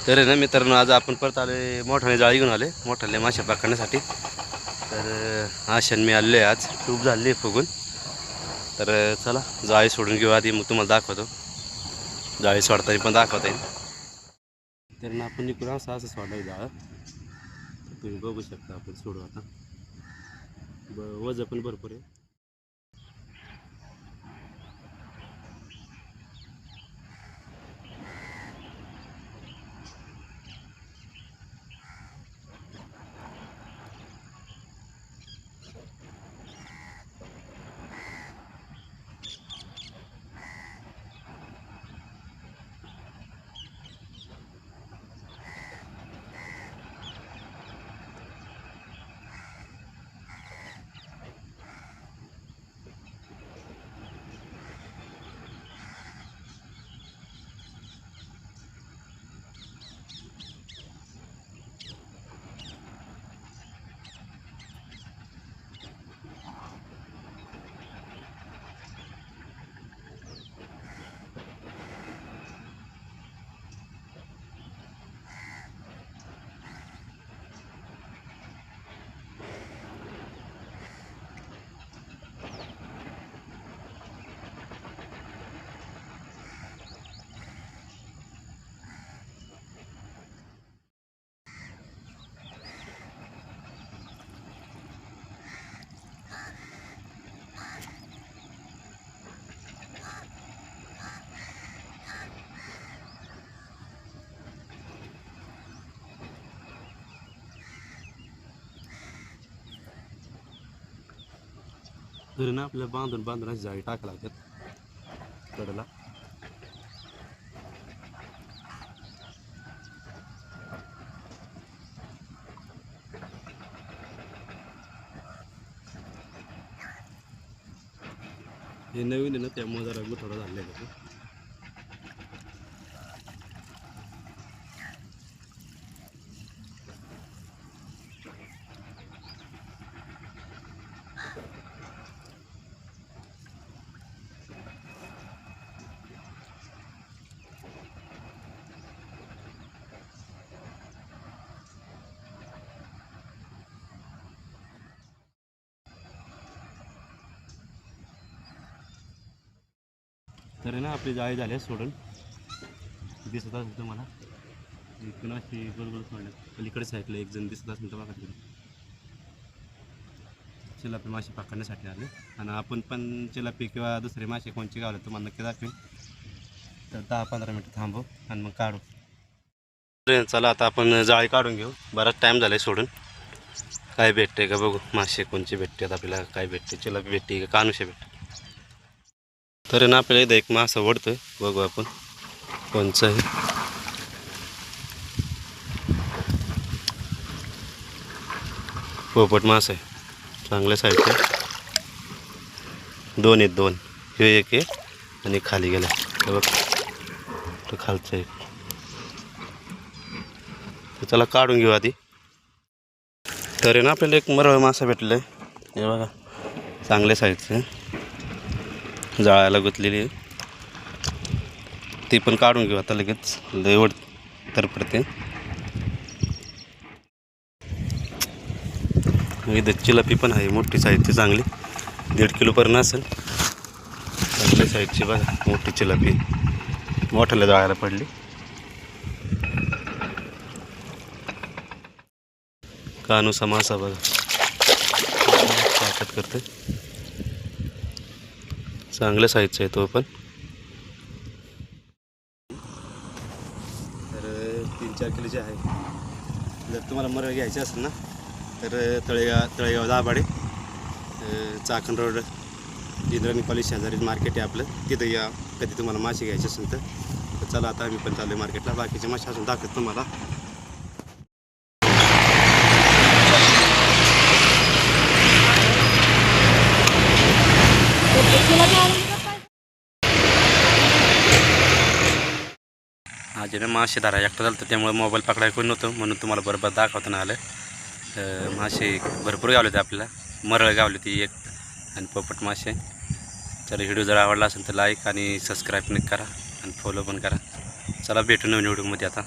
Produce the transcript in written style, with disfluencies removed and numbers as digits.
तर आहे ना मित्रांनो, आज आपण परत आले मोठाने जाळी घेऊन आले मोठाले मासे पकडण्यासाठी. तर आशान मी आले आज ट्यूब झाली फुगून. तर चला जाळी सोडून घेऊ आधी, मग तुम्हाला दाखवतो. जाळी सोडताना पण दाखवता येईल. तर ना आपण इकडून असं सोडायचं जाळं. तुम्ही बघू शकता. आपण सोडू आता. वजन पण भरपूर आहे. तर ना आपल्याला बांधून अशी जाळी टाका लागतात कडेला. हे नवीन आहे ना, त्यामुळे जरा गुठोडा झालेला आहे. तर ना आपली जाळी झाली सोडून दिसत असेल तुम्हाला. इकडून अशी गोल सोडण्यात पलीकडे साईडला एक जण दिसत असेल तर बघा तिकडे. चिलापी मासे पकडण्यासाठी आले. आणि आपण पण चिलापी किंवा दुसरे मासे कोणचे गावले तुम्हाला नक्की दाखवेल. तर 10-15 मिनटं थांबू आणि मग काढू. चला आता आपण जाळी काढून घेऊ. बराच टाईम झाला आहे सोडून. काय भेटते का बघू. मासे कोणचे भेटतात आपल्याला, काय भेटते. चिलापी भेटते का कानुशे भेटते. तर ना आपल्याला इथं एक मासा ओढतोय, बघू आपण कोणचं आहे. पोपट मासा आहे, चांगल्या साईजचे. 2 आहेत, 2. हे एक आहे आणि खाली गेला बघ, तो खालचा एक. तर चला काढून घेऊ आधी. तर ना आपल्याला एक मरळ मासा भेटला आहे, हे बघा, चांगल्या साईजचे, जाळ्याला गुंतलेली आहे. ती पण काढून घेऊ आता लगेच, लय तर पडते. इथं चिलापी पण आहे मोठी साईजची, चांगली 1.5 किलोपर्यंत असेल. चांगल्या साईजची बघा, मोठी चिलापी मोठ्याला जाळ्याला पडली. कानुसा मासा बघा, ताकद करते. चांगल्या साईजचा आहे तो पण. तर 3-4 किलोचे आहे. जर तुम्हाला मरळ घ्यायचे असेल ना, तर तळेगाव दाभाडे, चाकण रोड, इंद्रायणी कॉलेज शेजारी मार्केट आहे आपलं. तिथं या कधी तुम्हाला मासे घ्यायचे असेल तर. चला आता आम्ही पण चालू आहे मार्केटला. बाकीचे मासे असून दाखवत तुम्हाला. आज ना मासे धरायला एकटं झालं, तर त्यामुळे मोबाईल पकडायला कोणी नव्हतं, म्हणून तुम्हाला बरोबर दाखवताना आलं. मासे भरपूर गावले होते आपल्याला. मरळ गावली होती एक, आणि पोपट मासे. तर व्हिडिओ जर आवडला असेल तर लाईक आणि सबस्क्राईब नक्की करा आणि फॉलो पण करा. चला भेटू नवीन व्हिडिओमध्ये आता.